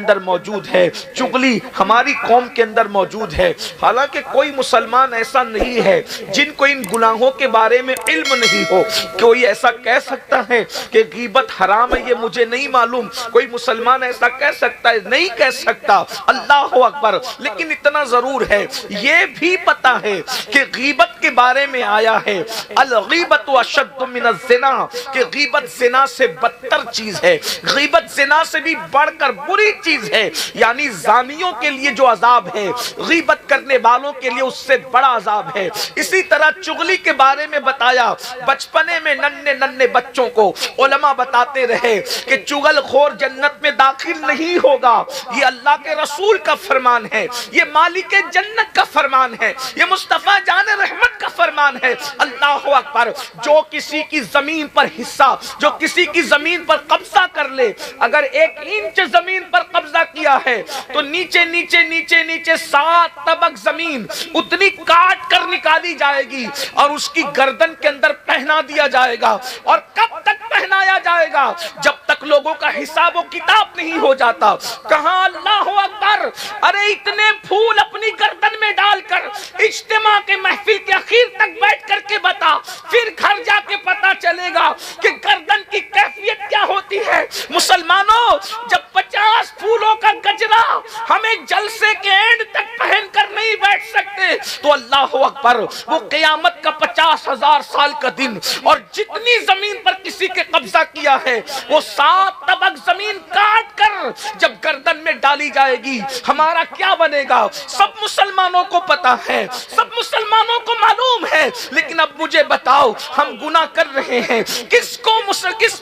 اندر موجود ہے، چغلی ہماری قوم کے اندر موجود ہے۔ حالانکہ کوئی مسلمان ایسا نہیں ہے جن کو ان گناہوں کے بارے میں علم نہیں ہو۔ کوئی ایسا کہہ سکتا ہے کہ غیبت حرام ہے یہ مجھے نہیں معلوم؟ کوئی مسلمان ایسا کہہ سکتا ہے؟ نہیں کہہ سکتا۔ اللہ اکبر۔ لیکن اتنا ضرور ہے، یہ بھی پتا ہے کہ غیبت کے بارے میں آیا ہے الغیبت اشد من الزنا، کہ غیبت زنا سے بدتر چیز ہے، غیبت زنا سے بھی بڑھ کر بری چیز ہے۔ یعنی زانیوں کے لیے جو عذاب ہے، غیبت کرنے والوں کے لیے اس سے بڑا عذاب ہے۔ اسی طرح چغلی کے بارے میں بتایا، بچپنے میں ننھے ننھے بچوں کو علماء بتاتے رہے کہ چغل خور جنت میں داخل نہیں ہوگا۔ یہ اللہ کے رسول کا فرمان ہے، یہ مالک جنت کا فرمان ہے، یہ مصطفیٰ جان رحمت کا فرمان ہے۔ اللہ اکبر۔ جو کسی کی زمین پر حصہ، جو کسی کی زمین پر قبضہ کر لے، اگر 1 انچ زمین پر قبضہ کیا ہے تو نیچے نیچے نیچے نیچے 7 طبق زمین اتنی کاٹ کر نکالی جائے گی اور اس کی گردن کے اندر پہنا دیا جائے گا۔ اور کب تک پہنایا جائے گا؟ جب تک لوگوں کا حساب و کتاب نہیں ہو جاتا۔ کہاں اللہ اکبر۔ ارے اتنے پھول اپنی گردن میں ڈال کر اجتماع کے محفل کے اخیر تک بیٹھ کر کے بتا، پھر گھر جا کے پتا چلے گا کہ گردن کی کیفیت کیا ہوتی ہے۔ مسلمانوں، جب 50 پھولوں کا گجرا ہمیں جلسے کے اینڈ تک پہن کر نہیں بیٹھ سکتے تو اللہ اکبر، وہ قیامت کا 50,000 سال کا دن، اور جتنی زمین پر کسی کے قبضہ کیا ہے وہ 7 طبق زمین کاٹ کر جب گردن میں ڈالی جائے گی، ہمارا کیا بنے گا؟ سب مسلمانوں کو پتا ہے، سب مسلمانوں کو معلوم ہے۔ لیکن اب مجھے بتاؤ، ہم گناہ کر رہے ہیں، کس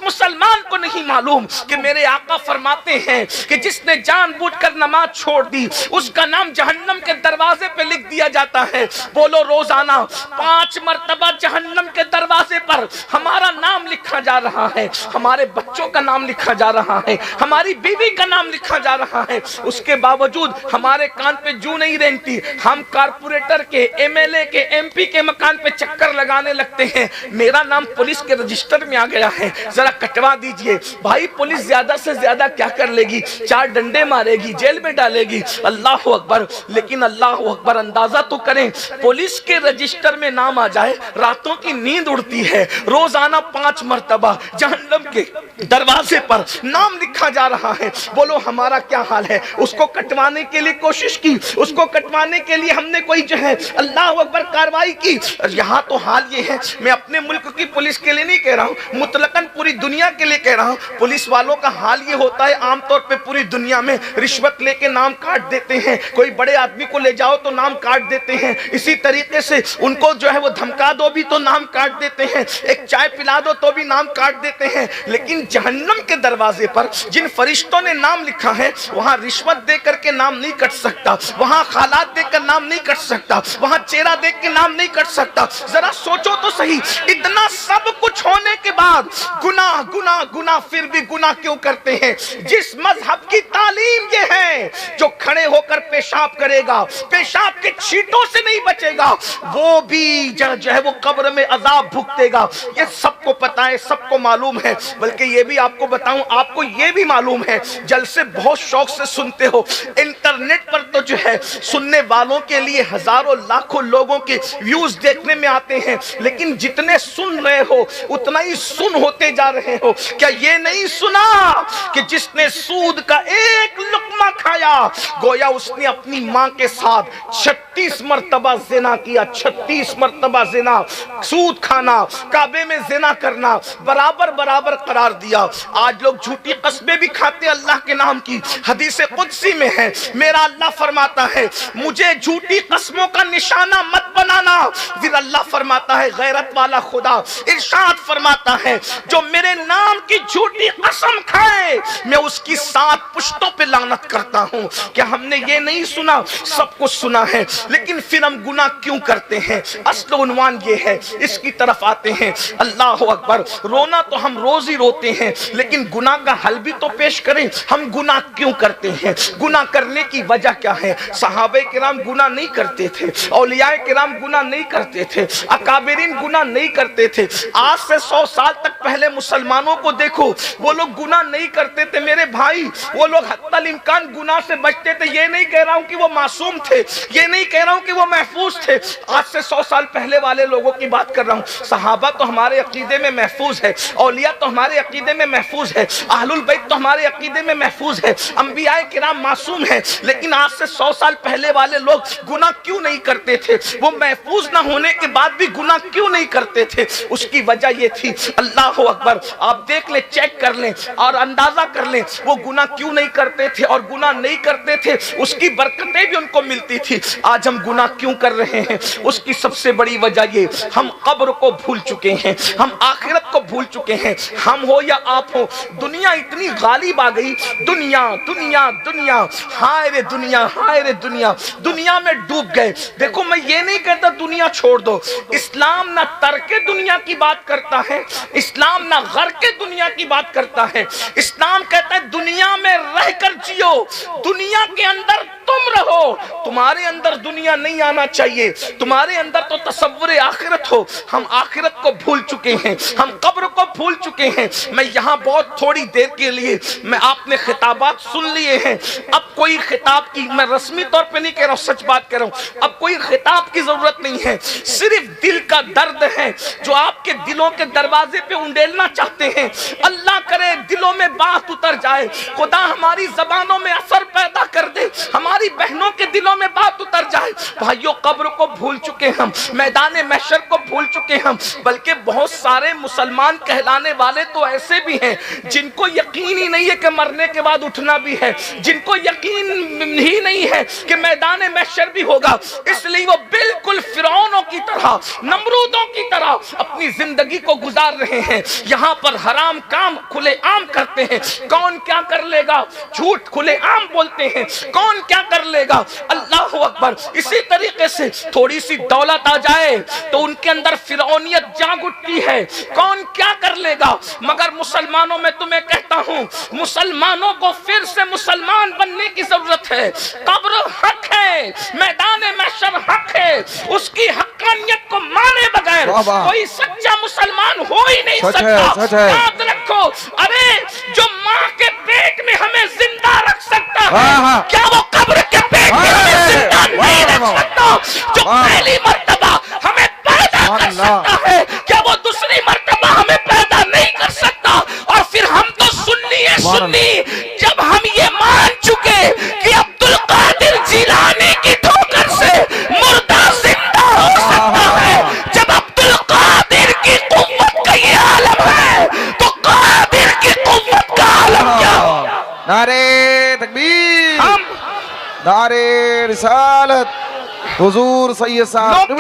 مسلمان کو نہیں معلوم کہ میرے آقا فرماتے ہیں کہ جس نے جان بوجھ کر نماز چھوڑ دی اس کا نام جہنم کے دروازے پہ لکھ دیا جاتا ہے۔ بولو، روزانہ 5 مرتبہ جہنم کے دروازے پر ہمارا نام لکھا جا رہا ہے، ہمارے بچوں کا نام لکھا جا رہا ہے، ہماری بیوی کا نام لکھا جا رہا ہے۔ اس کے باوجود ہمارے کان پہ جو نہیں رینگتی، ہم کارپوریٹر کے، ایم ایل اے کے، ایم پی کے مکان پہ چکر لگانے لگتے ہیں۔ میرا نام پولیس کے رجسٹر میں آ گیا ہے، ذرا کٹوا دیجئے۔ بھائی پولیس زیادہ سے زیادہ کیا کر لے گی؟ 4 ڈنڈے مارے گی، جیل میں ڈالے گی۔ اللہ اکبر۔ لیکن اللہ اکبر، اندازہ تو کریں، پولیس کے رجسٹر میں نام آ جائے، راتوں کی نیند اڑتی ہے۔ روزانہ 5 مرتبہ جہنم کے دروازے پر نام لکھا جا رہا ہے۔ بولو ہمارا کیا حال ہے؟ اس کو کٹوانے کے لیے کوشش کی، اس کو کٹوانے کے لیے ہم نے کوئی جو ہے اللہ اکبر کاروائی کی۔ یہاں تو حال یہ ہے، میں اپنے ملک کی پولیس کے لیے نہیں کہہ رہا ہوں، مطلقاً پوری دنیا کے لیے کہہ رہا ہوں، پولیس والوں کا حال یہ ہوتا ہے عام طور پہ پوری دنیا میں رشوت لے کے نام کاٹ دیتے ہیں۔ کوئی بڑے آدمی کو لے جاؤ تو نام کاٹ دیتے ہیں، اسی طریقے سے ان کو جو ہے وہ دھمکا دو بھی تو نام کاٹ دیتے ہیں، ایک چائے پلا دو تو بھی نام کاٹ دیتے ہیں۔ لیکن جہنم کے دروازے پر جن فرشتوں نے نام لکھا ہے، وہاں رشوت دے کر کے نام نہیں کٹ سکتا، وہاں خالات دے کر نام نہیں کٹ سکتا، وہاں چہرہ دیکھ کے نام نہیں کٹ سکتا۔ ذرا سوچو تو صحیح، اتنا سب کچھ ہونے کے بعد گناہ گناہ گناہ پھر بھی گناہ کیوں کرتے ہیں؟ جس مذہب کی تعلیم یہ ہے جو کھڑے ہو کر پیشاب کرے گا، پیشاب کے چھینٹوں سے نہیں بچے گا، وہ بھی جو ہے وہ قبر میں عذاب بھگتے گا۔ یہ سب کو پتا ہے، سب کو معلوم ہے۔ بلکہ یہ بھی آپ کو بتاؤں، آپ کو یہ بھی معلوم ہے، جلسے بہت شوق سے سنتے ہو، انٹرنیٹ پر تو جو ہے سننے والوں کے لیے ہزاروں لاکھوں لوگوں کے ویوز دیکھنے میں آتے ہیں، لیکن جتنے سن رہے ہو اتنا ہی سن ہوتے جا رہے ہو۔ کیا یہ نہیں سنا کہ جس نے سود کا 1 لقمہ کھایا گویا اس نے اپنی ماں کے ساتھ 36 مرتبہ زنا کیا، 36 مرتبہ زنا، سود کھانا، کعبے میں زنا کرنا برابر برابر قرار دیا۔ آج لوگ جھوٹی قسمیں بھی کھاتے اللہ کے نام کی، حدیث قدسی میں ہے، میرا اللہ فرماتا ہے مجھے جھوٹی قسموں کا نشانہ مت بنانا۔ پھر اللہ فرماتا ہے غیرت والا خدا ارشاد فرماتا ہے جو میرے نام کی جھوٹی قسم کھائے میں اس کی 7 پشتوں پہ لعنت کرتا ہوں کہ ہم نے یہ نہیں سنا، سب کچھ سنا ہے، لیکن پھر ہم گناہ کیوں کرتے ہیں؟ اصل عنوان یہ ہے، اس کی طرف آتے ہیں۔ اللہ اکبر، رونا تو ہم روز ہی روتے ہیں، لیکن گناہ کا حل بھی تو پیش کریں۔ ہم گناہ کیوں کرتے ہیں؟ گناہ کرنے کی وجہ کیا ہے؟ صحابہ کرام گناہ نہیں کرتے تھے، اولیاء کرام گناہ نہیں کرتے تھے، اکابرین گناہ نہیں کرتے تھے۔ آج سے 100 سال تک پہلے مسلمانوں کو دیکھو، وہ لوگ گناہ نہیں کرتے تھے میرے بھائی، وہ لوگ حتی الامکان گناہ سے بچتے تھے۔ یہ نہیں کہہ رہا ہوں کہ وہ معصوم تھے، یہ نہیں کہہ رہا ہوں کہ وہ محفوظ تھے، آج سے 100 سال پہلے والے لوگوں کی بات کر رہا ہوں۔ صحابہ تو ہمارے عقیدے میں محفوظ ہے، اولیاء تو ہمارے عقیدے میں محفوظ ہے، اہل البیت تو ہمارے عقیدے میں محفوظ ہے، انبیاء کرام معصوم ہیں، لیکن آج سے 100 سال پہلے والے لوگ گناہ کیوں نہیں کرتے تھے؟ وہ محفوظ نہ ہونے کے بعد بھی گناہ کیوں نہیں کرتے تھے؟ اس کی وجہ یہ تھی، اللہ اکبر، آپ دیکھ لیں، چیک کر لیں اور اندازہ کر لیں، وہ گناہ کیوں نہیں کرتے تھے اور گناہ نہیں کرتے تھے، اس کی برکتیں بھی ان کو ملتی تھی۔ آج ہم گناہ کیوں کر رہے ہیں؟ اس کی سب سے بڑی وجہ یہ، ہم قبر کو بھول چکے ہیں، ہم آخرت کو بھول چکے ہیں۔ ہم ہو یا آپ ہو، دنیا اتنی غالب آ گئی، دنیا دنیا دنیا، ہائے رے دنیا، ہائے رے دنیا، دنیا میں ڈوب گئے۔ دیکھو میں یہ نہیں کہتا دنیا چھوڑ دو، اسلام نہ ترک دنیا کی بات کرتا ہے، اسلام نہ غرق دنیا کی بات کرتا ہے۔ اسلام کہتا ہے دنیا میں رہ کر جیو، دنیا کے اندر تم رہو، تمہارے اندر دنیا نہیں آنا چاہیے، تمہارے اندر تو تصور آخرت ہو۔ ہم آخرت کو بھول چکے ہیں، ہم قبر کو بھول چکے ہیں۔ میں یہاں بہت تھوڑی دیر کے لیے، میں آپ نے خطابات سن لیے ہیں، اب کوئی خطاب کی، میں رسمی طور پہ نہیں کہہ رہا ہوں، سچ بات کہہ رہا ہوں، اب کوئی خطاب کی ضرورت نہیں ہے، صرف دل کا درد ہے جو آپ کے دلوں کے دروازے پہ انڈیلنا چاہتے ہیں۔ اللہ کرے دلوں میں بات اتر جائے، خدا ہماری زبانوں میں اثر پیدا کر دے، ہماری بہنوں کے دلوں میں بات اتر جائے۔ بھائیو، قبر کو بھول چکے ہم، میدان محشر کو بھول چکے ہم، بلکہ بہت سارے مسلمان کہلانے والے تو ایسے بھی ہیں جن کو یقین ہی نہیں ہے کہ مرنے کے بعد اٹھنا بھی ہے، جن کو یقین ہی نہیں ہے کہ میدان محشر بھی ہوگا، اس لیے وہ بالکل فرعونوں کی طرح، نمرودوں کی طرح اپنی زندگی کو گزار رہے ہیں۔ یہاں پر حرام کام کھلے عام کرتے ہیں، کون کیا کر لے گا، جھوٹ کھلے عام بولتے ہیں، کون کیا کر لے گا، اللہ اکبر۔ اسی طریقے سے تھوڑی سی دولت آ جائے تو ان کے اندر فرعونیت جاگ اٹھتی ہے، کون کیا کر لے گا۔ مگر مسلمانوں میں تمہیں کہتا ہوں، مسلمانوں کو پھر سے مسلمان بننے کی ضرورت ہے۔ قبر حق ہے، میدان محشر حق ہے، اس کی حقانیت کو مانے بغیر کوئی سچا مسلمان ہو ہی نہیں سکتا۔ یاد رکھو، ارے جو ماں کے پیٹ میں ہمیں زندہ رکھ سکتا ہے، کیا وہ قبر کے پیٹ میں ہمیں زندہ نہیں رکھ سکتا؟ جو پہلی مرتبہ ہمیں پیدا کر سکتا ہے، کیا وہ دوسری مرتبہ ہمیں پیدا نہیں کر سکتا؟ اور پھر ہم تو سنی، جب ہم یہ مان چکے کہ عبدالقادر جیلانی کی ٹھوکر سے مردہ زندہ ہو سکتا ہے، جب عبدالقادر کی قوت کا یہ عالم ہے تو قادر کی قوت کا عالم کیا؟ نعرہ تکبیر، نعرہ رسالت، حضور سید صاحب۔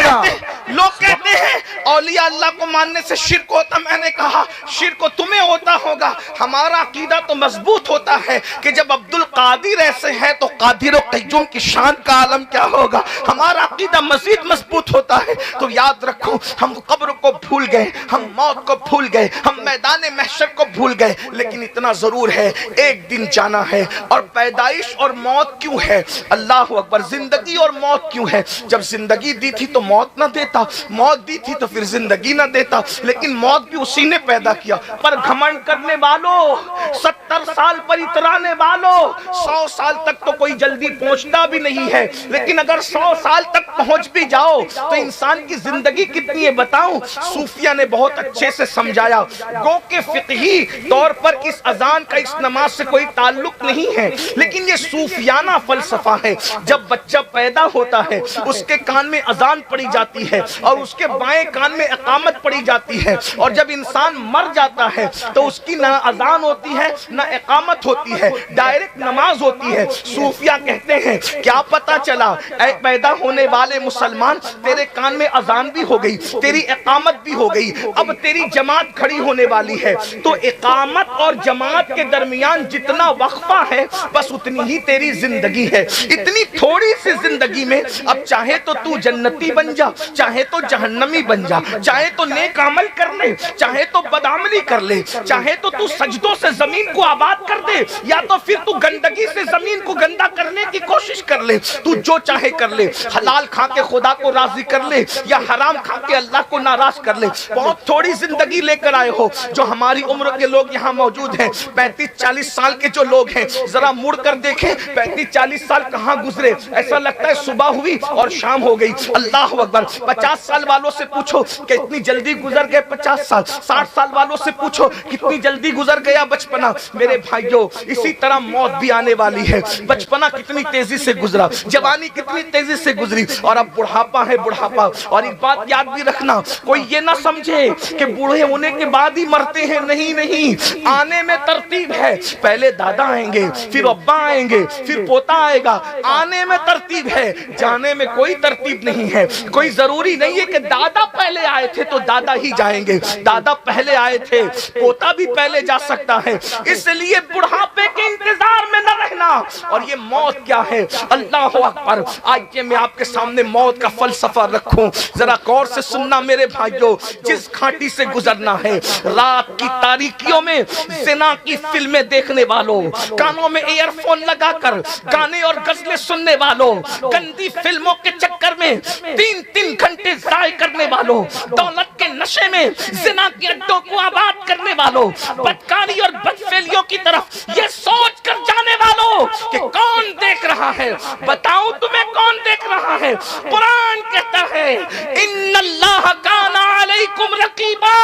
لوگ کہتے ہیں اولیاء اللہ کو ماننے سے شرک ہوتا، میں نے کہا شرک تمہیں ہوتا ہوگا، ہمارا عقیدہ تو مضبوط ہوتا ہے کہ جب عبدالقادر ایسے ہے تو قادر و قیوم کی شان کا عالم کیا ہوگا، ہمارا عقیدہ مزید مضبوط ہوتا ہے۔ تو یاد رکھو، ہم قبر کو بھول گئے، ہم موت کو بھول گئے، ہم میدان محشر کو بھول گئے، لیکن اتنا ضرور ہے ایک دن جانا ہے۔ اور پیدائش اور موت کیوں ہے؟ اللہ اکبر۔ زندگی اور موت کیوں ہے؟ جب زندگی دی تھی تو موت نہ دیتا، موت دی تھی تو پھر زندگی نہ دیتا، لیکن موت بھی اسی نے پیدا کیا۔ پر گھمنڈ کرنے والوں، 70 سال پر اترانے والوں، 100 سال تک تو کوئی جلدی پہنچتا بھی نہیں ہے، لیکن اگر 100 سال تک پہنچ بھی جاؤ تو انسان کی زندگی کتنی ہے بتاؤں؟ صوفیہ نے بہت اچھے سے سمجھایا، گو کہ فقہی طور پر اس اذان کا اس نماز سے کوئی تعلق نہیں ہے، لیکن یہ صوفیانہ فلسفہ ہے۔ جب بچہ پیدا ہوتا ہے اس کے کان میں اذان پڑی جاتی ہے، اور اس کے بائیں کان میں اقامت پڑی جاتی ہے، اور جب انسان مر جاتا ہے تو اس کی نہ اذان ہوتی ہے نہ اقامت ہوتی ہے، ڈائریکٹ نماز ہوتی ہے۔ صوفیہ کہتے ہیں کیا پتا چلا اے پیدا ہونے والے مسلمان، تیرے کان میں اذان بھی ہو گئی، تیری اقامت بھی ہو گئی، اب تیری جماعت کھڑی ہونے والی ہے۔ تو اقامت اور جماعت کے درمیان جتنا وقفہ ہے بس اتنی ہی تیری زندگی ہے۔ اتنی تھوڑی سی زندگی میں اب چاہے تو تو جنتی بن جا، چاہے تو جہنمی بن جا، چاہے تو نیک عمل کر لے، چاہے تو بدعملی کر لے، چاہے تو تو سجدوں سے زمین کو آباد کر دے، یا تو پھر تو گندگی سے زمین کو گندا کرنے کی کوشش کر لے، تو جو چاہے کر لے، حلال کھا کے خدا کو راضی کر لے یا حرام کھا کے اللہ کو ناراض کر لے۔ بہت تھوڑی زندگی لے کر آئے ہو۔ جو ہماری عمر کے لوگ یہاں موجود ہیں، 35-40 سال کے جو لوگ ہیں، ذرا مڑ کر دیکھیں 35-40 سال کہاں گزرے، ایسا لگتا ہے صبح ہوئی اور شام ہو گئی۔ اللہ اکبر۔ 50 سال والوں سے پوچھو کہ اتنی جلدی گزر گئے 50 سال، 60 سال والوں سے پوچھو کتنی جلدی گزر گیا بچپنا۔ میرے بھائیوں، اسی طرح موت بھی آنے والی ہے۔ بچپنا کتنی تیزی سے گزرا، جوانی کتنی تیزی سے گزری، اور اب بڑھاپا ہے بڑھاپا۔ اور ایک بات یاد بھی رکھنا، کوئی یہ نہ سمجھے کہ بوڑھے ہونے کے بعد ہی مرتے ہیں، نہیں نہیں، آنے میں ترتیب ہے۔ پہلے دادا آئیں گے، پھر ابا آئیں گے، پھر پوتا آئے گا، آنے میں ترتیب ہے، جانے میں کوئی ترتیب نہیں ہے۔ کوئی ضروری نہیں ہے کہ دادا پہلے آئے تھے تو دادا ہی جائیں گے، دادا پہلے آئے تھے پوتا بھی پہلے جا سکتا ہے۔ اس لیے بڑھاپے کے انتظار میں نہ رہنا۔ اور یہ موت کیا ہے؟ اللہ اکبر۔ آئیے میں آپ کے سامنے موت کا فلسفہ رکھوں، ذرا غور سے سننا میرے بھائیوں۔ جس گھاٹی سے گزرنا ہے، رات کی تاریکیوں میں زنا کی فلمیں دیکھنے والوں، کانوں میں ایئر فون لگا کر گانے اور غزلیں سننے والوں، گندی فلموں کے چکر میں 3-3 گھنٹے ضائع کرنے والوں، دولت کے نشے میں زنا کے اڈوں کو آباد کرنے والوں، بدکاری اور بدفعلیوں کی طرف یہ سوچ کر جانے والوں کہ کون دیکھ رہا ہے۔ بتاؤں تمہیں کون دیکھ رہا ہے؟ قرآن کہتا ہے ان اللہ کان علیکم رقیبا،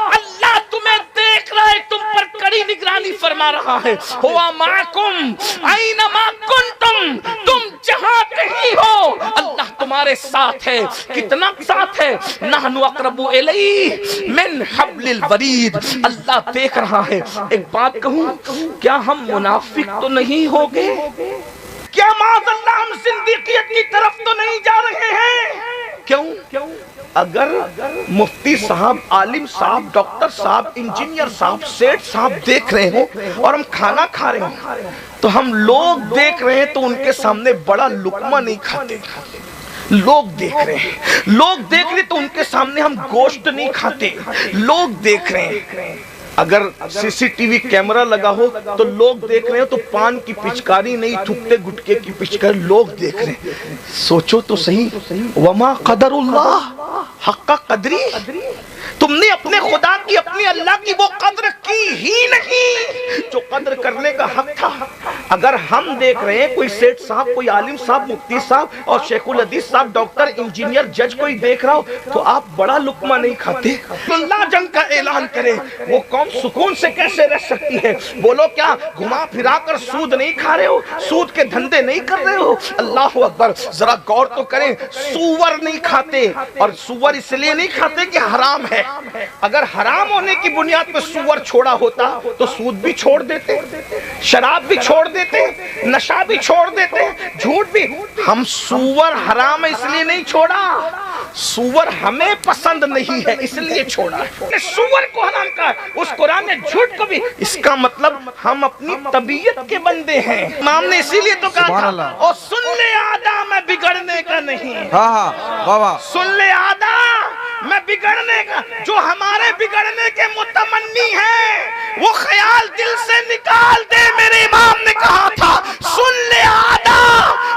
اللہ تمہیں دیکھ رہا ہے، تم پر کڑی نگرانی فرما رہا ہے۔ ہوا معکم اینما کنتم، تم جہاں کہیں ہو اللہ تمہارے ساتھ ہے۔ کتنا ساتھ ہے؟ نحن اقرب الیہ من حبل الورید، اللہ دیکھ رہا ہے۔ ایک بات کہوں، کیا ہم منافق تو نہیں ہو گئے؟ کیا معاذ اللہ ہم زندیقیت کی طرف تو نہیں جا رہے ہیں؟ کیوں؟ اگر مفتی صاحب، عالم صاحب، ڈاکٹر صاحب، انجینئر صاحب، سیٹ صاحب دیکھ رہے ہیں اور ہم کھانا کھا رہے ہیں تو ہم لوگ دیکھ رہے ہیں تو ان کے سامنے بڑا لقمہ نہیں کھاتے۔ لوگ دیکھ رہے ہیں، لوگ دیکھ رہے تو ان کے سامنے ہم گوشت نہیں کھاتے۔ لوگ دیکھ رہے ہیں، اگر سی سی ٹی وی کیمرہ لگا ہو تو لوگ دیکھ رہے ہیں تو پان کی پچکاری نہیں، تھکتے گٹکے کی پچکاری لوگ دیکھ رہے ہیں۔ سوچو تو صحیح، وما قدر اللہ حق قدری، تم نے اپنے خدا کی، اپنی اللہ کی وہ قدر کی ہی نہیں جو قدر کرنے کا حق تھا۔ اگر ہم دیکھ رہے ہیں، کوئی سیٹ صاحب، کوئی عالم صاحب، مفتی صاحب اور شیخ الحدیث صاحب، ڈاکٹر، انجینئر، جج کوئی دیکھ رہا ہو تو آپ بڑا لقمہ نہیں کھاتے؟ اللہ جنگ کا اعلان کرے، وہ قوم سکون سے کیسے رہ سکتی ہے؟ بولو کیا گھما پھرا کر سود نہیں کھا رہے ہو؟ سود کے دھندے نہیں کر رہے ہو؟ اللہ اکبر۔ ذرا غور تو کریں، سور نہیں کھاتے، اور سور اس لیے نہیں کھاتے کہ حرام ہے۔ اگر حرام ہونے کی بنیاد پہ سور چھوڑا ہوتا تو سود بھی چھوڑ دیتے، شراب بھی چھوڑ دیتے، نشہ بھی چھوڑ دیتے، جھوٹ بھی۔ ہم سور حرام اس لیے نہیں چھوڑا، سور ہمیں پسند نہیں ہے اس لیے چھوڑا ہے۔ سور کو حرام کہا، اس قرآن نے جھوٹ کو بھی۔ اس کا مطلب ہم اپنی طبیعت کے بندے ہیں۔ امام نے اسی لیے تو کہا تھا، اور سن لے آدھا میں بگڑنے کا نہیں، سن لے آدھا میں بگڑنے کا، جو ہمارے بگڑنے کے متمنی ہیں وہ خیال دل سے نکال دے۔ میرے امام نے کہا تھا سن لے آدھا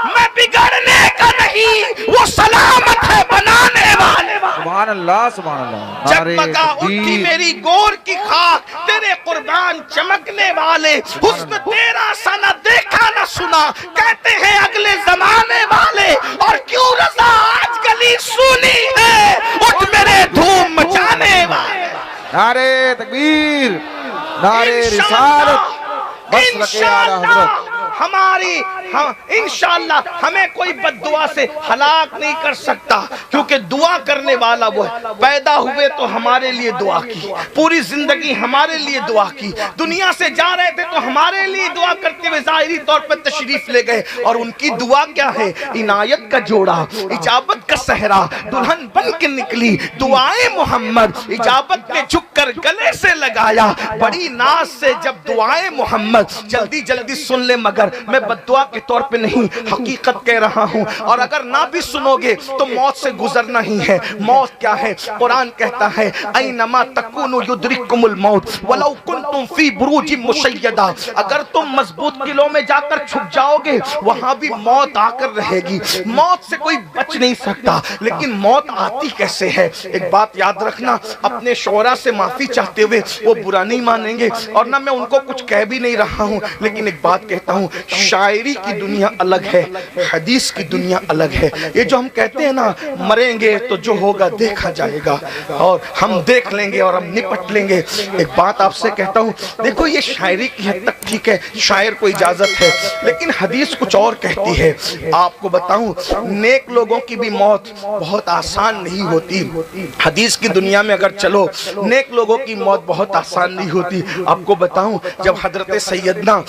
میں بگڑنے کا نہیں، وہ سلامت ہے بنانے والے۔ سبحان اللہ، سبحان اللہ۔ جگمگا اٹھی میری گور کی خاک، تیرے قربان چمکنے والے، حسن تیرا سا نہ دیکھا نہ سنا، کہتے ہیں اگلے زمانے والے، اور کیوں رضا آج گلی سنی ہے، اٹھ میرے دھوم مچانے والے۔ نعرے تکبیر، نعرے رسالت، بس رکھے آلہ حضرت۔ ہماری انشاءاللہ ہمیں کوئی بد دعا سے ہلاک نہیں کر سکتا، کیونکہ دعا کرنے والا وہ ہے۔ پیدا ہوئے تو ہمارے لیے دعا کی، پوری زندگی ہمارے لیے دعا کی، دنیا سے جا رہے تھے تو ہمارے لیے دعا کرتے ہوئے ظاہری طور پر تشریف لے گئے، اور ان کی دعا کیا ہے؟ عنایت کا جوڑا، اجابت کا صحرا، دلہن بن کے نکلی دعائیں محمد، اجابت نے جھک کر گلے سے لگایا بڑی ناز سے جب دعائیں محمد، جلدی جلدی سن لے مگر میں بددعا کے طور پہ نہیں حقیقت کہہ رہا ہوں، اور اگر نہ بھی سنو گے تو موت سے گزرنا ہی ہے۔ موت کیا ہے؟ قرآن کہتا ہے اینما تکونوا یدرککم الموت ولو کنتم فی بروج مشیدہ، اگر تم مضبوط قلعوں میں جا کر چھپ جاؤ گے وہاں بھی موت آ کر رہے گی، موت سے کوئی بچ نہیں سکتا، لیکن موت آتی کیسے ہے؟ ایک بات یاد رکھنا، اپنے شعراء سے معافی چاہتے ہوئے وہ برا نہیں مانیں گے، اور نہ میں ان کو کچھ کہہ بھی نہیں رہا ہوں، لیکن ایک بات کہتا ہوں، شاعری کی دنیا الگ ہے، حدیث کی دنیا الگ ہے۔ یہ جو ہم کہتے ہیں نا مریں گے تو جو ہوگا دیکھا جائے گا، اور ہم دیکھ لیں گے اور ہم نپٹ لیں گے، ایک بات آپ سے کہتا ہوں، دیکھو یہ شاعری کی حد تک ٹھیک ہے، شاعر کو اجازت ہے، لیکن حدیث کچھ اور کہتی ہے۔ آپ کو بتاؤں نیک لوگوں کی بھی موت بہت آسان نہیں ہوتی، حدیث کی دنیا میں اگر چلو نیک لوگوں کی موت بہت آسان نہیں ہوتی۔ آپ کو بتاؤں جب حضرت سیدنا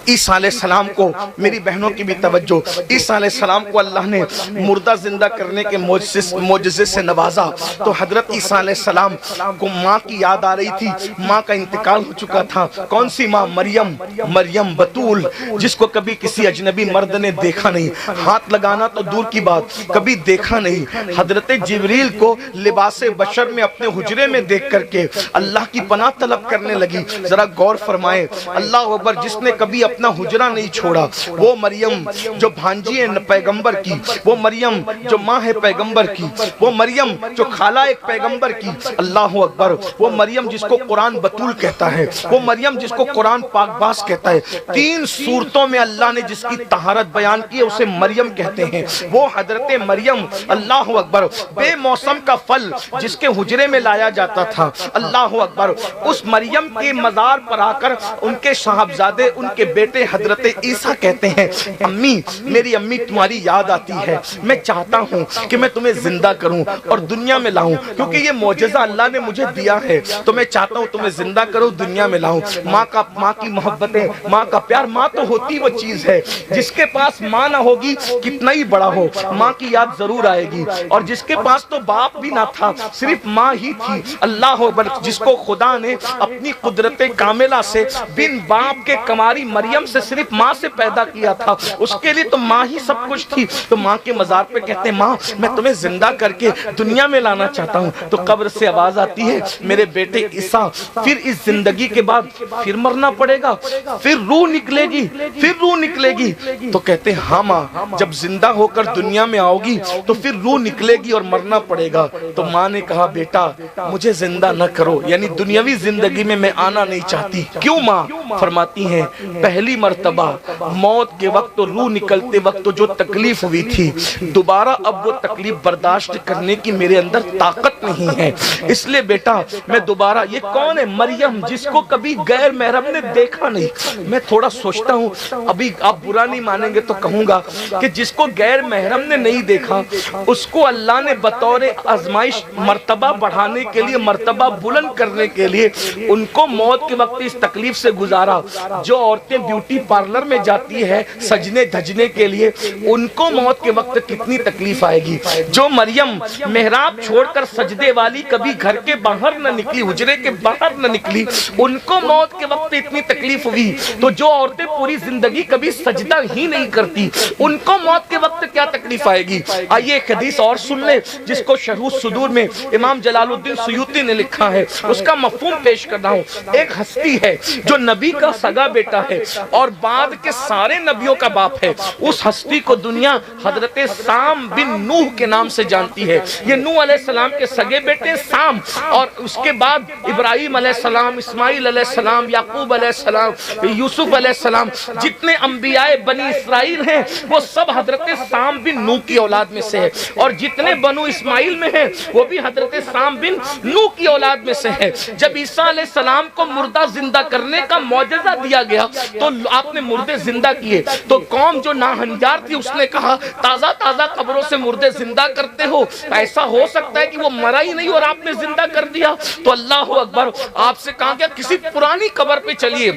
عیسیٰ علیہ السلام کو، میری بہنوں کی بھی توجہ، عیسیٰ علیہ السلام کو اللہ نے مردہ زندہ کرنے کے معجزے سے نوازا، تو حضرت عیسیٰ علیہ السلام کو ماں کی یاد آ رہی تھی، ماں کا انتقال ہو چکا تھا۔ کون سی ماں؟ مریم بطول، جس کو کبھی کسی اجنبی مرد نے دیکھا نہیں، ہاتھ لگانا تو دور کی بات، کبھی دیکھا نہیں۔ حضرت جبریل کو لباس بشر میں اپنے حجرے میں دیکھ کر کے اللہ کی پناہ طلب کرنے لگی۔ ذرا غور فرمائے، اللہ اکبر، جس نے کبھی اپنا حجرہ نہیں چھوڑا، وہ مریم جو بھانجی ہے پیغمبر کی، وہ مریم جو ماں ہے پیغمبر کی، وہ مریم جو خالہ ایک پیغمبر کی، اللہ اکبر، وہ مریم جس کو قرآن بطول کہتا ہے، وہ مریم جس کو قرآن پاک باز کہتا ہے، 3 صورتوں میں اللہ نے جس کی طہارت بیان کی ہے اسے مریم کہتے ہیں، وہ حضرت مریم، اللہ اکبر، بے موسم کا پھل جس کے حجرے میں لایا جاتا تھا، اللہ اکبر، اس مریم کے مزار پر آ کر ان کے صاحبزادے، ان کے بیٹے حضرت عیسیٰ کہتے ہیں امی، میری امی تمہاری یاد آتی ہے، میں چاہتا ہوں کہ میں تمہیں زندہ کروں اور دنیا میں لاؤں، کیونکہ یہ معجزہ اللہ نے مجھے دیا ہے، تو میں چاہتا ہوں تمہیں زندہ کروں، دنیا میں لاؤں۔ ماں کی محبتیں، ماں کا پیار، ماں تو ہوتی وہ چیز ہے جس کے پاس ماں نہ ہوگی کتنا ہی بڑا ہو ماں کی یاد ضرور آئے گی، اور جس کے پاس تو باپ بھی نہ تھا صرف ماں ہی تھی، اللہ اکبر، جس کو خدا نے اپنی قدرت کاملہ سے بن باپ کے کماری مریم سے صرف ماں سے پیدا کیا تھا، اس کے لیے تو ماں ہی سب کچھ تھی، تو ماں کے مزار پہ کہتے ہیں ماں میں تمہیں زندہ کر کے دنیا میں لانا چاہتا ہوں، تو قبر سے آواز آتی ہے میرے بیٹے عیسیٰ پھر اس زندگی کے بعد پھر مرنا پڑے گا، پھر روح نکلے گی، پھر روح نکلے گی، تو کہتے ہیں ہاں ماں جب زندہ ہو کر دنیا میں آؤ گی تو پھر روح نکلے گی اور مرنا پڑے گا، تو ماں نے کہا بیٹا مجھے زندہ نہ کرو، یعنی دنیاوی زندگی میں آنا نہیں چاہتی، کیوں ماں؟ فرماتی ہیں پہلی مرتبہ موت کے وقت تو روح نکلتے وقت تو جو تکلیف ہوئی تھی دوبارہ اب وہ تکلیف برداشت کرنے کی میرے اندر طاقت نہیں ہے، اس لیے بیٹا میں دوبارہ، یہ کون ہے؟ مریم جس کو کبھی غیر محرم نے دیکھا نہیں، میں تھوڑا سوچتا ہوں ابھی آپ برا نہیں مانیں گے تو کہوں گا کہ جس کو غیر محرم نے نہیں دیکھا اس کو اللہ نے بطور آزمائش مرتبہ بڑھانے کے لیے، مرتبہ بلند کرنے کے لیے ان کو موت کے وقت اس تکلیف سے گزارا۔ جو عورتیں بیوٹی پارلر میں جاتی ہے سجنے دھجنے کے لیے ان کو موت کے وقت کتنی تکلیف آئے گی، جو مریم محراب چھوڑ کر سجدے والی کبھی گھر کے باہر نہ نکلی، حجرے کے باہر نہ نکلی، ان کو موت کے وقت اتنی تکلیف ہوئی، تو جو عورتیں پوری زندگی کبھی سجدہ ہی نہیں کرتی ان کو موت کے وقت کیا تکلیف آئے گی۔ آئیے ایک حدیث اور سن لیں جس کو شرح الصدور میں امام جلال الدین سیوطی نے لکھا ہے، اس کا مفہوم پیش کرنا ہوں۔ ایک ہستی ہے جو نبی کا سگا بیٹا ہے اور بعد کے سارے نبیوں کا باپ ہے، اس ہستی کو دنیا حضرت سام بن نوح کے نام سے جانتی ہے، یہ نوح علیہ السلام کے سگے بیٹے سام، اور اس کے بعد ابراہیم علیہ السلام، اسماعیل علیہ السلام، یعقوب علیہ السلام، یوسف علیہ السلام، جتنے انبیاء بنی اسرائیل ہیں وہ سب حضرت سام بن نوح کی اولاد میں سے ہے، اور جتنے بنو اسماعیل میں ہیں وہ بھی حضرت سام بن نوح کی اولاد میں سے ہے۔ جب عیسیٰ علیہ السلام کو مردہ زندہ کرنے کا معجزہ دیا گیا تو آپ نے مردے زندہ کیے، تو قوم جو ناہنجار تھی اس نے کہا تازہ تازہ قبروں سے مردے زندہ کرتے ہو، ایسا ہو سکتا ہے کہ وہ مرا ہی نہیں اور آپ نے زندہ کر دیا؟ تو اللہ اکبر، آپ سے کہا گیا کسی پرانی قبر پہ چلیے،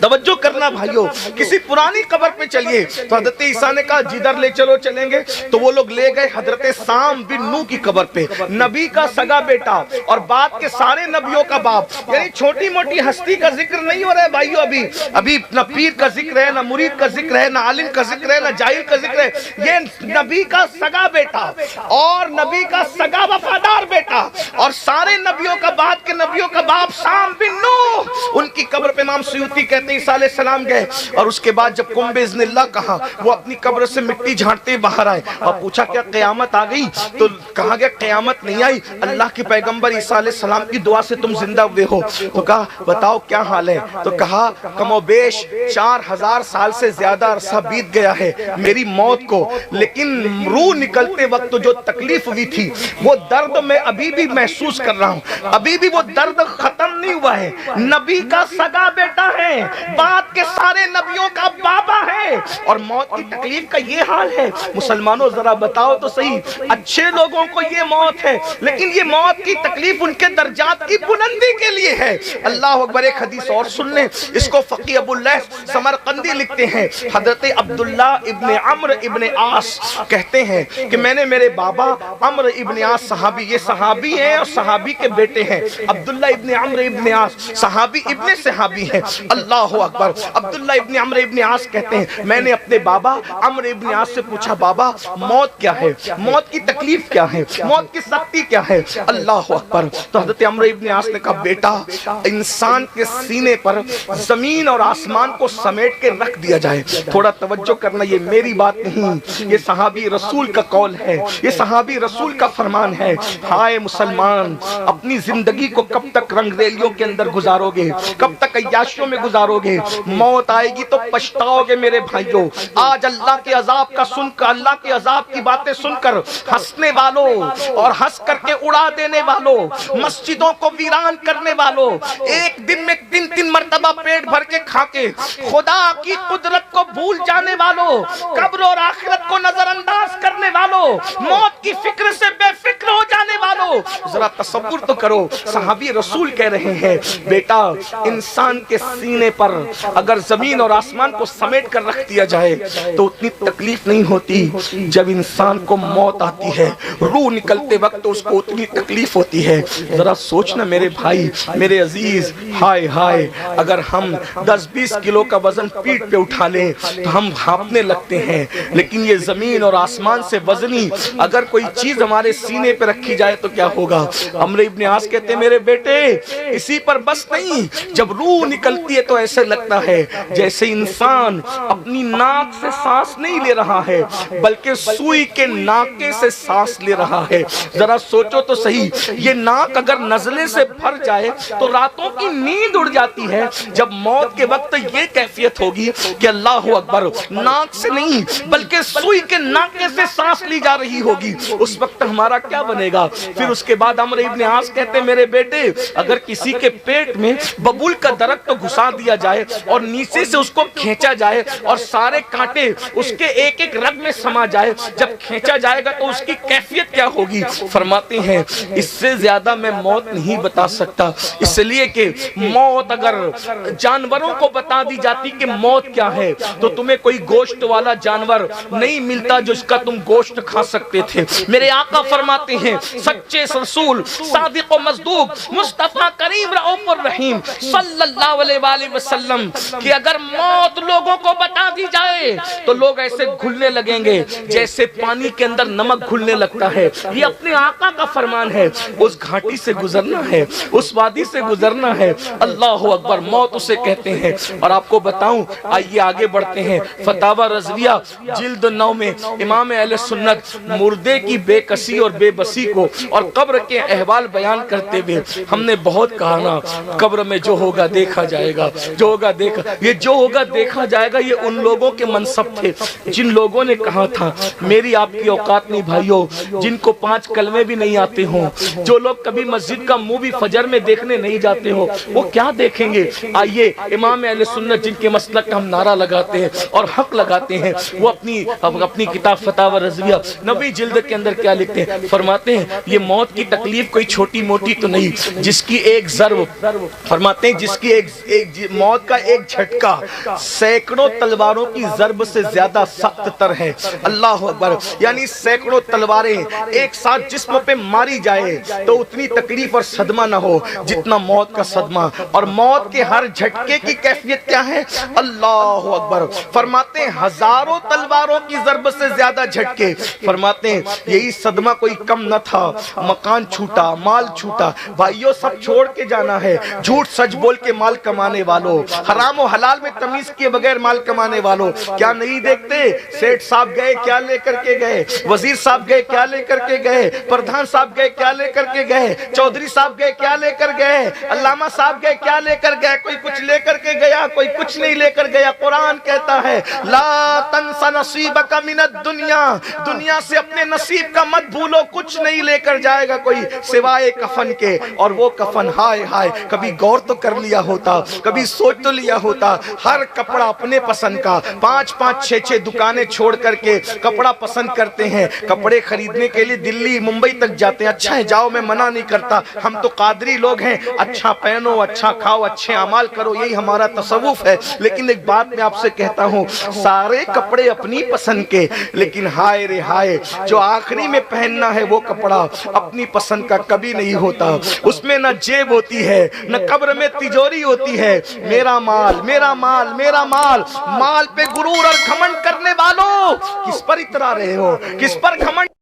توجہ کرنا بھائیو، کسی پرانی قبر پہ چلیے۔ تو حضرت عیسیٰ نے کہا جدھر لے چلو چلیں گے، تو وہ لوگ لے گئے حضرت سام بن نوح کی قبر پہ، نبی کا سگا بیٹا اور بعد کے سارے نبیوں کا باپ، یعنی چھوٹی موٹی ہستی کا ذکر نہیں ہو رہا ہے بھائیو، ابھی نہ پیر کا ذکر ہے، نہ مرید کا ذکر ہے، نہ عالم کا ذکر ہے، نہ جاہل کا ذکر ہے، یہ نبی کا سگا بیٹا اور نبی کا سگا وفادار بیٹا اور سارے نبیوں کا بعد کے نبیوں کا باپ سام بن نوح، ان کی قبر پہ امام سیوطی کہتے ہیں عیسیٰ علیہ السلام گئے، اور اس کے بعد جب قم باذن اللہ کہا، وہ اپنی قبر سے مٹی جھاڑتے باہر آئے اور پوچھا کیا قیامت آ گئی؟ تو کہا گیا قیامت نہیں آئی، اللہ کے پیغمبر عیسیٰ علیہ السلام کی دعا سے تم زندہ ہوئے ہو۔ تو کہا بتاؤ کیا حال ہے؟ تو کہا کم و بیش 4000 سال سے زیادہ عرصہ بیت گیا ہے میری موت کو، لیکن روح نکلتے وقت جو تکلیف ہوئی تھی وہ درد میں ابھی بھی محسوس کر رہا ہوں، ابھی بھی وہ درد ختم نہیں ہوا ہے۔ نبی کا سگا بیٹا ہے، بعد کے سارے نبیوں کا بابا ہے، اور موت کی تکلیف کا یہ حال ہے۔ مسلمانوں ذرا بتاؤ تو صحیح، اچھے لوگوں کو یہ موت ہے، لیکن یہ موت کی تکلیف ان کے درجات کی بلندی کے لیے ہے۔ اللہ اکبر، ایک حدیث اور سن لیں، اس کو فقی ابو اللیث سمرقندی لکھتے ہیں، حضرت عبداللہ ابن عمرو ابن عاص کہتے ہیں کہ میں نے میرے بابا عمرو ابن عاص، صحابی، یہ صحابی ہیں اور صحابی کے بیٹے ہیں، عبداللہ ابن عمرو ابن عاص صحابی ابن صحابی ہیں، اللہ اکبر۔ عبداللہ ابن عمرو ابن عاص کہتے ہیں میں نے اپنے بابا عمرو ابن عاص سے پوچھا بابا موت کیا ہے، موت کی تکلیف کیا ہے، موت کی سختی کیا ہے؟ اللہ اکبر۔ تو حضرت عمرو ابن عاص نے کہا بیٹا، انسان کے سینے پر زمین اور آسمان کو سمیٹ کے رکھ دیا جائے۔ تھوڑا توجہ کرنا، یہ میری بات نہیں، یہ صحابی رسول کا قول ہے، یہ صحابی رسول کا فرمان ہے۔ ہائے مسلمان، اپنی زندگی کو کب تک رنگ ریلیوں کے اندر گزارو گے، کب تک عیاشیوں میں گزارو گے؟ موت آئے گی تو پچھتاؤ گے میرے بھائیوں۔ آج اللہ کے عذاب کا سن کر، اللہ کے عذاب کی باتیں سن کر ہنسنے والوں اور ہنس کر کے اڑا دینے والوں، مسجدوں کو ویران کرنے والوں، ایک دن میں 3 مرتبہ پیٹ بھر کے کھا کے خدا کی قدرت کو بھول جانے والوں، قبر اور آخرت کو نظر انداز کرنے والوں، موت کی فکر سے بے فکر ہو جانے والوں، ذرا تصور تو کرو، صحابی رسول کہہ رہے ہیں بیٹا انسان کے سینے پر اگر زمین اور آسمان کو سمیٹ کر رکھ دیا جائے تو اتنی تکلیف نہیں ہوتی، جب انسان کو موت آتی ہے، روح نکلتے وقت تو اس کو اتنی تکلیف ہوتی ہے۔ ذرا سوچنا میرے بھائی، میرے عزیز، ہائے ہائے، اگر ہم 10-20 کلو کا وزن پیٹ پہ اٹھا لیں تو ہم ہانپنے لگتے ہیں، لیکن یہ زمین اور آسمان سے وزنی اگر کوئی چیز ہمارے سینے پہ رکھی جائے تو کیا ہوگا؟ عمرو ابن عاص کہتے ہیں میرے بیٹے اسی پر بس نہیں، جب روح نکلتی ہے تو ایسے لگتا ہے جیسے انسان اپنی ناک سے سانس نہیں لے رہا ہے بلکہ سوئی کے ناکے سے سانس لے رہا ہے۔ ذرا سوچو تو صحیح، یہ ناک اگر نزلے سے بھر جائے تو راتوں کی نیند اڑ جاتی ہے، جب موت کے وقت یہ کیفیت ہوگی کہ اللہ اکبر، ناک سے نہیں بلکہ سوئی کے ناکے سے سانس لی جا رہی ہوگی، اس وقت ہمارا کیا بنے گا؟ پھر اس کے بعد عمرو ابن عاص کہتے ہیں میرے بیٹے اگر کسی کے پیٹ میں ببول کا درخت تو گھسا دیا جائے اور نیچے سے اس کو کھینچا جائے اور سارے کانٹے اس کے ایک ایک رگ میں سما جائے، جب کھینچا جائے گا تو اس کی کیفیت کیا ہوگی؟ فرماتے ہیں اس سے زیادہ میں موت نہیں بتا سکتا، اس لیے کہ موت اگر جانوروں کو بتا دی جاتی کہ موت کیا ہے تو تمہیں کوئی گوشت والا جانور نہیں ملتا جو اس کا تم گوشت کھا سکتے تھے۔ میرے آقا فرماتے ہیں سچے رسول، صادق و مصدوق، مصطفیٰ کریم رؤوف الرحیم صلی اللہ علیہ وآلہ وسلم کہ اگر موت لوگوں کو بتا دی جائے تو لوگ ایسے گھلنے لگیں گے جیسے پانی کے اندر نمک گھلنے لگتا ہے۔ یہ اپنے آقا کا فرمان ہے، اس گھاٹی سے گزرنا ہے، اس وادی سے گزرنا ہے، اللہ اکبر، موت اسے کہتے ہیں۔ اور آپ کو بتاؤں، آئیے آگے بڑھتے ہیں، فتاوی رضویہ جلد 9 میں امام اہل سنت مردے کی بے کسی اور بے بسی کو اور قبر کے احوال بیان کرتے ہوئے ہم نے بہت کہا نا، قبر میں جو ہوگا دیکھا جائے گا، جو ہوگا دیکھا، یہ جو ہوگا دیکھا جائے گا، یہ ان لوگوں کے منصب تھے جن لوگوں نے کہا تھا میری آپ کی اوقات نہیں بھائیوں، جن کو 5 کلمے بھی نہیں آتے ہوں، جو لوگ کبھی مسجد کا منہ بھی فجر میں دیکھنے نہیں جاتے ہو، وہ کیا دیکھیں گے؟ آئیے امام اہل سنت جن کے مسلک کا ہم نعرہ لگاتے ہیں اور حق لگاتے ہیں، وہ اپنی کتاب فتاوی رضویہ 9ویں جلد کے اندر کیا لکھتے ہیں؟ فرماتے ہیں یہ موت کی تکلیف کوئی چھوٹی موٹی تو نہیں، جس کی ایک ضرب، فرماتے ہیں جس کی ایک موت کا ایک جھٹکا سینکڑوں تلواروں کی ضرب سے زیادہ سخت تر ہے۔ اللہ اکبر، یعنی سینکڑوں تلواریں ایک ساتھ جسم پہ ماری جائے تو اتنی تکلیف اور صدمہ نہ ہو جتنا موت کا صدمہ، اور موت کے ہر جھٹکے کی کیفیت کیا ہے؟ اللہ اکبر، فرماتے ہیں ہزاروں تلواروں کی ضرب سے زیادہ جھٹکے، فرماتے ہیں یہی صدمہ کوئی کم نہ تھا، مکان چھوٹا، مال چھوٹا، بھائیوں سب چھوڑ کے جانا ہے، جھوٹ سچ بول کے مال کمانے والوں، حرام و حلال میں تمیز کیے بغیر مال کمانے والوں، کیا نہیں دیکھتے سیٹھ صاحب گئے کیا لے کر کے گئے، وزیر صاحب گئے کیا لے کر کے گئے، پردھان صاحب گئے کیا لے کر کے گئے، چودھری صاحب گئے کیا لے کر گئے، علامہ صاحب گئے کیا لے کر گئے، کوئی کچھ لے کر کے گیا، کوئی کچھ نہیں لے کر گیا۔ قرآن کہتا ہے لا تنس نصیبک من الدنیا، دنیا سے اپنے نصیب کا مت بھولو، کچھ نہیں لے کر جائے گا کوئی سوائے کفن کے، اور وہ کفن ہائے ہائے کبھی غور تو کر لیا ہوتا، کبھی سوچ تو لیا ہوتا، ہر کپڑا اپنے پسند کا، 5-5 6-6 دکانیں چھوڑ کر کے کپڑا پسند کرتے ہیں، کپڑے خریدنے کے لیے دلی ممبئی تک جاتے ہیں، اچھا ہے جاؤ میں منع نہیں کرتا، ہم تو قادری لوگ ہیں، اچھا پہنو، اچھا کھاؤ، اچھے اعمال کرو، یہی ہمارا تصوف ہے، لیکن ایک بات میں آپ سے کہتا ہوں سارے کپڑے اپنی پسند کے، لیکن ہائے رے ہائے جو آخری میں پہننا ہے وہ کپڑا اپنی پسند کا کبھی نہیں ہوتا، اس میں نہ جیب ہوتی ہے نہ قبر میں تجوری ہوتی ہے۔ میرا مال میرا مال میرا مال، مال پہ غرور اور گھمنڈ کرنے والوں کس پر اترا رہے ہو، کس پر گھمنڈ